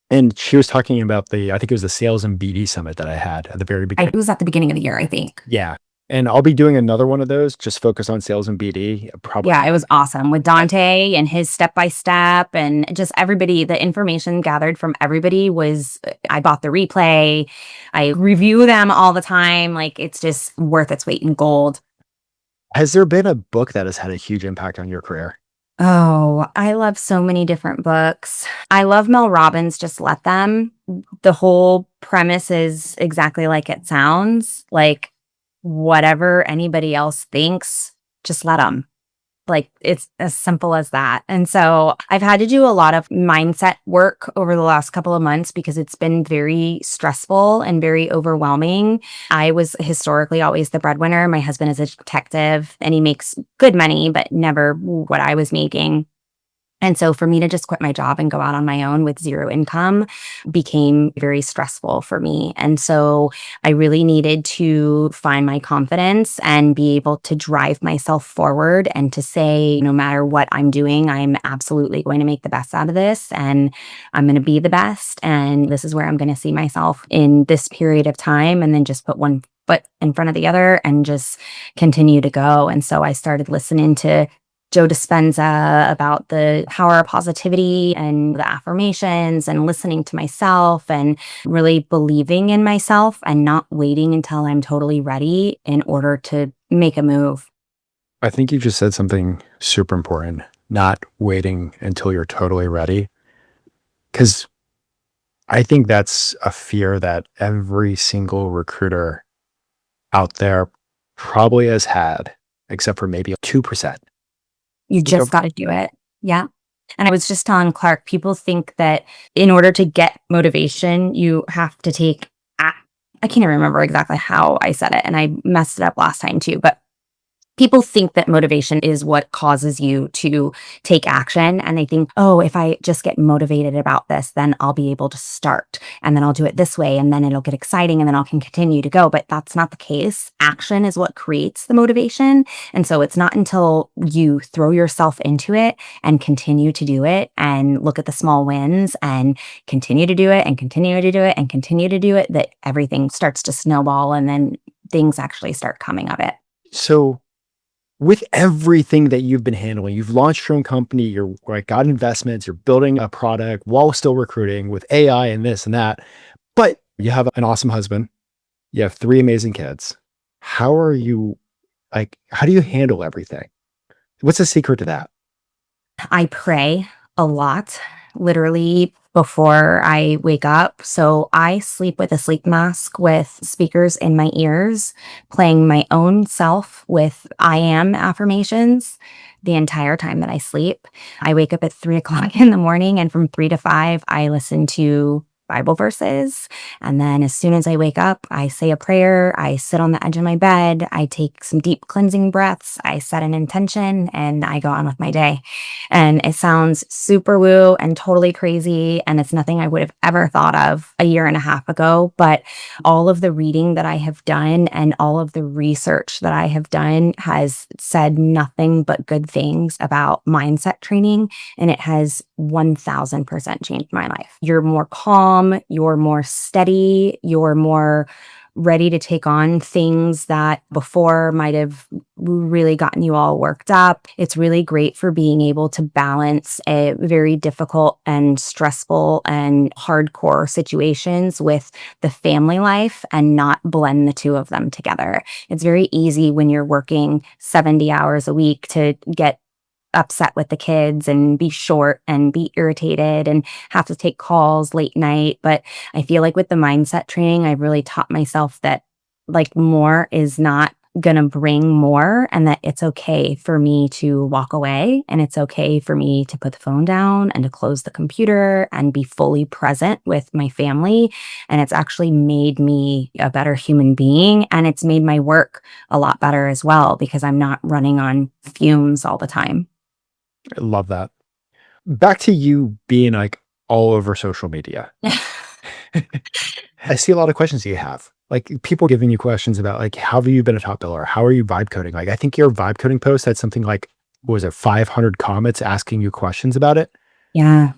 S4: And she was talking about I think it was the sales and BD summit that I had at the very beginning.
S2: It was at the beginning of the year, I think.
S4: Yeah. And I'll be doing another one of those, just focus on sales and BD. Probably.
S2: Yeah, it was awesome with Dante and his step-by-step and just everybody. The information gathered from everybody I bought the replay. I review them all the time. Like, it's just worth its weight in gold.
S4: Has there been a book that has had a huge impact on your career?
S2: Oh, I love so many different books. I love Mel Robbins' Just Let Them. The whole premise is exactly like it sounds. Like, whatever anybody else thinks, just let them. Like, it's as simple as that. And so I've had to do a lot of mindset work over the last couple of months because it's been very stressful and very overwhelming. I was historically always the breadwinner. My husband is a detective and he makes good money, but never what I was making. And so for me to just quit my job and go out on my own with zero income became very stressful for me. And so I really needed to find my confidence and be able to drive myself forward and to say, no matter what I'm doing, I'm absolutely going to make the best out of this and I'm going to be the best. And this is where I'm going to see myself in this period of time, and then just put one foot in front of the other and just continue to go. And so I started listening to Joe Dispenza about the power of positivity and the affirmations and listening to myself and really believing in myself and not waiting until I'm totally ready in order to make a move.
S4: I think you just said something super important, not waiting until you're totally ready. Because I think that's a fear that every single recruiter out there probably has had, except for maybe 2%.
S2: You just got to do it. Yeah. And I was just telling Clark, people think that in order to get motivation, you have to take, I can't even remember exactly how I said it, and I messed it up last time too, but people think that motivation is what causes you to take action. And they think, oh, if I just get motivated about this, then I'll be able to start and then I'll do it this way and then it'll get exciting and then I can continue to go. But that's not the case. Action is what creates the motivation. And so it's not until you throw yourself into it and continue to do it and look at the small wins and continue to do it and continue to do it and continue to do it that everything starts to snowball and then things actually start coming of it.
S4: So with everything that you've been handling, you've launched your own company, you're got investments, you're building a product while still recruiting with AI and this and that, but you have an awesome husband, you have 3 amazing kids. How do you handle everything? What's the secret to that?
S2: I pray a lot, literally before I wake up. So I sleep with a sleep mask with speakers in my ears, playing my own self with I am affirmations the entire time that I sleep. I wake up at 3:00 in the morning, and from 3 to 5, I listen to Bible verses. And then as soon as I wake up, I say a prayer. I sit on the edge of my bed. I take some deep cleansing breaths. I set an intention and I go on with my day. And it sounds super woo and totally crazy. And it's nothing I would have ever thought of a year and a half ago. But all of the reading that I have done and all of the research that I have done has said nothing but good things about mindset training. And it has 1000% changed my life. You're more calm. You're more steady, you're more ready to take on things that before might have really gotten you all worked up. It's really great for being able to balance a very difficult and stressful and hardcore situations with the family life and not blend the two of them together. It's very easy when you're working 70 hours a week to get upset with the kids and be short and be irritated and have to take calls late night. But I feel like with the mindset training, I've really taught myself that like more is not going to bring more, and that it's okay for me to walk away, and it's okay for me to put the phone down and to close the computer and be fully present with my family. And it's actually made me a better human being, and it's made my work a lot better as well because I'm not running on fumes all the time.
S4: I love that. Back to you being like all over social media. I see a lot of questions you have. Like people giving you questions about like, how have you been a top biller? How are you vibe coding? Like, I think your vibe coding post had something like, what was it, 500 comments asking you questions about it?
S2: Yeah.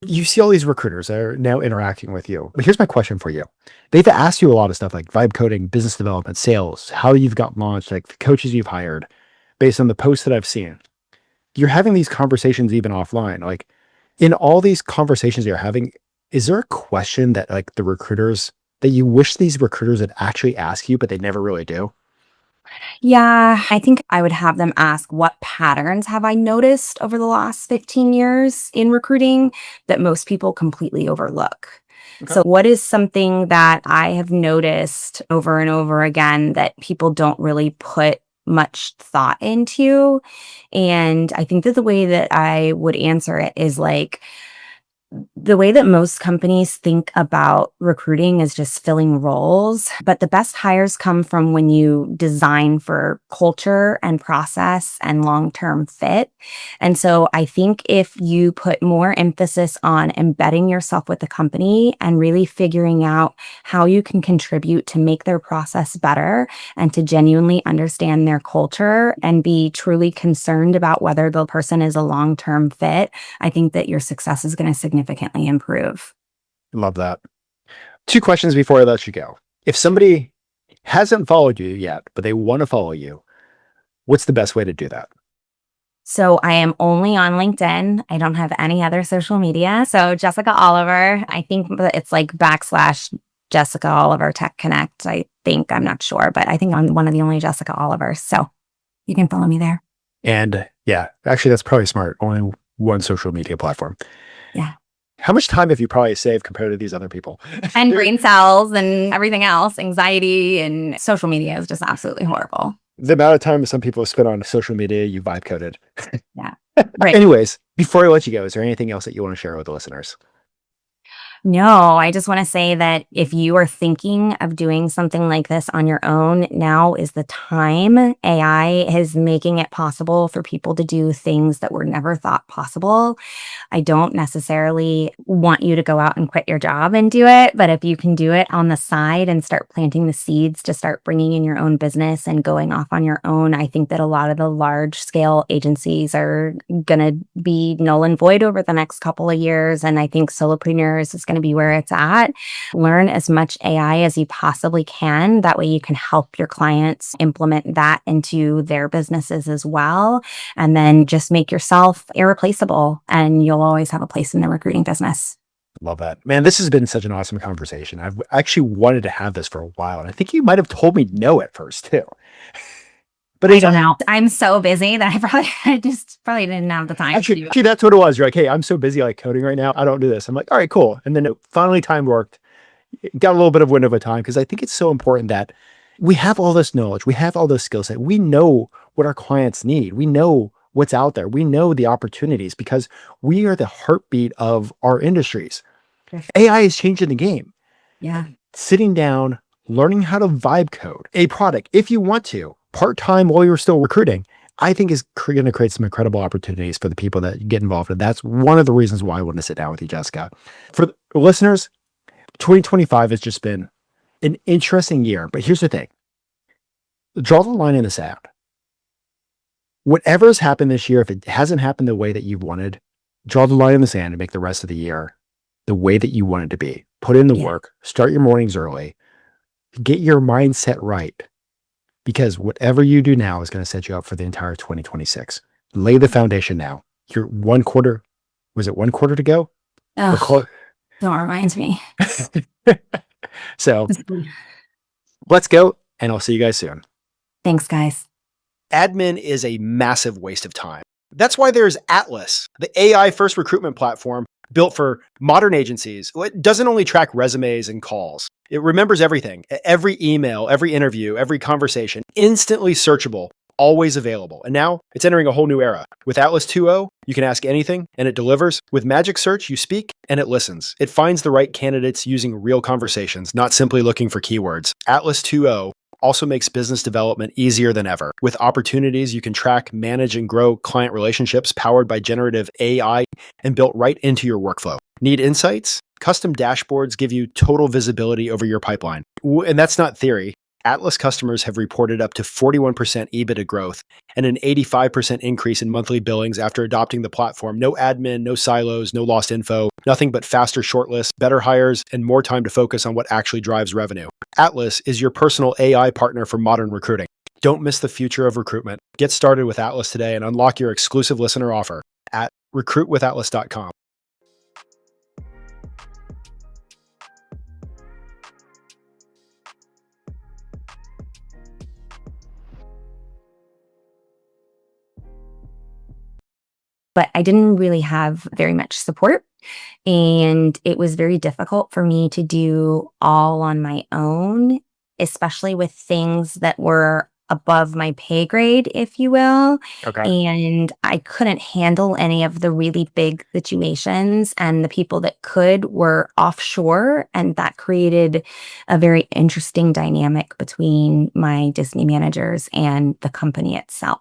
S4: You see all these recruiters that are now interacting with you. But here's my question for you. They've asked you a lot of stuff like vibe coding, business development, sales, how you've got launched, like the coaches you've hired based on the posts that I've seen. You're having these conversations even offline. Like in all these conversations you're having, is there a question that like the recruiters that you wish these recruiters would actually ask you, but they never really do?
S2: Yeah, I think I would have them ask, what patterns have I noticed over the last 15 years in recruiting that most people completely overlook?
S4: Okay.
S2: So, what is something that I have noticed over and over again that people don't really put much thought into? And I think that the way that I would answer it is like, the way that most companies think about recruiting is just filling roles, but the best hires come from when you design for culture and process and long-term fit. And so I think if you put more emphasis on embedding yourself with the company and really figuring out how you can contribute to make their process better and to genuinely understand their culture and be truly concerned about whether the person is a long-term fit, I think that your success is going to significantly improve.
S4: Love that. 2 questions before I let you go. If somebody hasn't followed you yet, but they want to follow you, what's the best way to do that?
S2: So I am only on LinkedIn. I don't have any other social media. So Jessica Oliver, I think that it's like / Jessica Oliver Tech Connect. I think, I'm not sure, but I think I'm one of the only Jessica Olivers. So you can follow me there.
S4: And yeah, actually, that's probably smart. Only one social media platform.
S2: Yeah.
S4: How much time have you probably saved compared to these other people?
S2: And brain cells and everything else, anxiety and social media is just absolutely horrible.
S4: The amount of time some people spend on social media, you vibe coded.
S2: Yeah. Right.
S4: Anyways, before I let you go, is there anything else that you want to share with the listeners?
S2: No, I just want to say that if you are thinking of doing something like this on your own, now is the time. AI is making it possible for people to do things that were never thought possible. I don't necessarily want you to go out and quit your job and do it, but if you can do it on the side and start planting the seeds to start bringing in your own business and going off on your own, I think that a lot of the large scale agencies are going to be null and void over the next couple of years. And I think solopreneurs is going to be where it's at. Learn as much AI as you possibly can. That way you can help your clients implement that into their businesses as well. And then just make yourself irreplaceable, and you'll always have a place in the recruiting business.
S4: Love that. Man, this has been such an awesome conversation. I've actually wanted to have this for a while, and I think you might have told me no at first too. But
S2: I don't know. I'm so busy that I just probably didn't have the time to do
S4: actually, that's what it was. You're like, hey, I'm so busy like coding right now. I don't do this. I'm like, all right, cool. And then it finally time worked. Got a little bit of window of time because I think it's so important that we have all this knowledge. We have all this skill set. We know what our clients need. We know what's out there. We know the opportunities because we are the heartbeat of our industries.
S2: Yes.
S4: AI is changing the game.
S2: Yeah.
S4: Sitting down, learning how to vibe code a product, if you want to, part-time while you're still recruiting, I think is going to create some incredible opportunities for the people that get involved. And that's one of the reasons why I want to sit down with you, Jessica. For the listeners, 2025 has just been an interesting year. But here's the thing. Draw the line in the sand. Whatever's happened this year, if it hasn't happened the way that you wanted, draw the line in the sand and make the rest of the year the way that you want it to be. Put in the work, start your mornings early, get your mindset right. Because whatever you do now is going to set you up for the entire 2026. Lay the foundation now. You're 1 quarter. Was it 1 quarter to go?
S2: Oh, don't remind me.
S4: So let's go, and I'll see you guys soon.
S2: Thanks, guys.
S1: Admin is a massive waste of time. That's why there's Atlas, the AI first recruitment platform built for modern agencies. It doesn't only track resumes and calls. It remembers everything, every email, every interview, every conversation, instantly searchable, always available. And now it's entering a whole new era. With Atlas 2.0, you can ask anything and it delivers. With Magic Search, you speak and it listens. It finds the right candidates using real conversations, not simply looking for keywords. Atlas 2.0 also makes business development easier than ever. With opportunities, you can track, manage, and grow client relationships powered by generative AI and built right into your workflow. Need insights? Custom dashboards give you total visibility over your pipeline. And that's not theory. Atlas customers have reported up to 41% EBITDA growth and an 85% increase in monthly billings after adopting the platform. No admin, no silos, no lost info, nothing but faster shortlists, better hires, and more time to focus on what actually drives revenue. Atlas is your personal AI partner for modern recruiting. Don't miss the future of recruitment. Get started with Atlas today and unlock your exclusive listener offer at recruitwithatlas.com.
S2: But I didn't really have very much support. And it was very difficult for me to do all on my own, especially with things that were above my pay grade, if you will.
S4: Okay.
S2: And I couldn't handle any of the really big situations. And the people that could were offshore. And that created a very interesting dynamic between my Disney managers and the company itself.